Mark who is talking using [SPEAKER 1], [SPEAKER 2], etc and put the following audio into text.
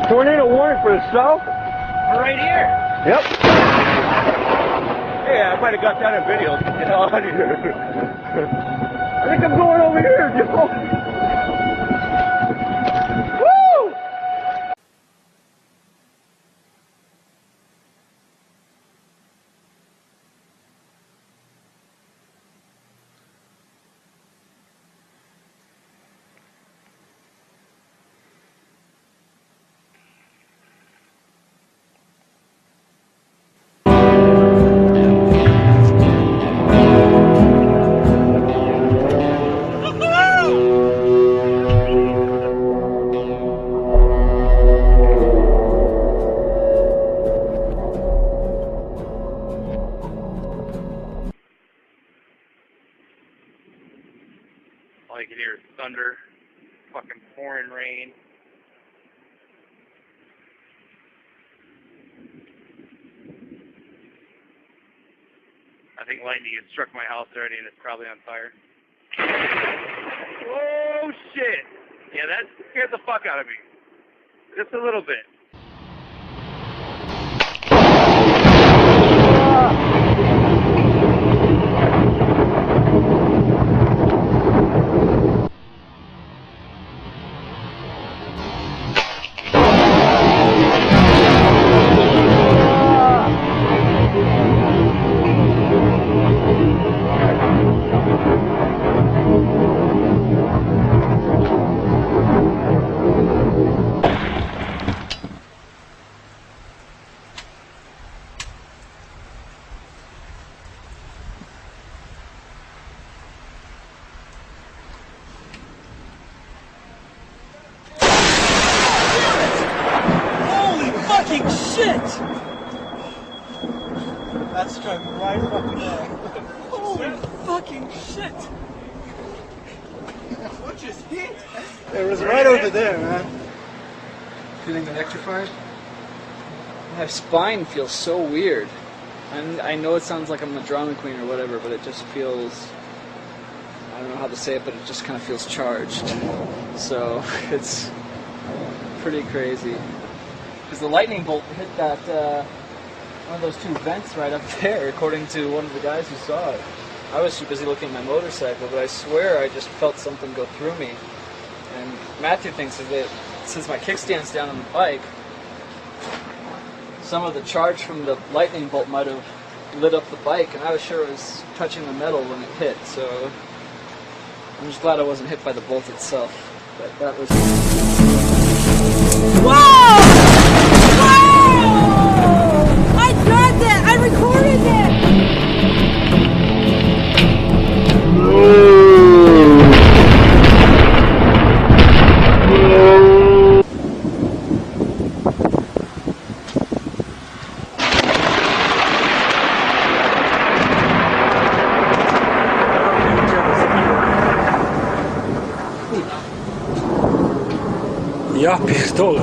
[SPEAKER 1] Tornado warning for the south?
[SPEAKER 2] Right here.
[SPEAKER 1] Yep. Hey, I might have got that in video. Get out of here. I think I'm going over here, Joe. Woo!
[SPEAKER 2] All you can hear is thunder, fucking pouring rain. I think lightning has struck my house already and it's probably on fire. Oh shit! Yeah, that scared the fuck out of me. Just a little bit.
[SPEAKER 3] Shit! That struck right fucking there. Holy fucking shit! What just hit? It was right over there, man.
[SPEAKER 4] Feeling electrified? My spine feels so weird. I know it sounds like I'm a drama queen or whatever, but it just feels... I don't know how to say it, but it just kind of feels charged. So, it's pretty crazy. Because the lightning bolt hit that, one of those two vents right up there, according to one of the guys who saw it. I was too busy looking at my motorcycle, but I swear I just felt something go through me. And Matthew thinks that since my kickstand's down on the bike, some of the charge from the lightning bolt might have lit up the bike, and I was sure it was touching the metal when it hit, so I'm just glad I wasn't hit by the bolt itself. But that was...
[SPEAKER 5] Whoa! I dragged it! I recorded it!
[SPEAKER 1] Ja pierdolę.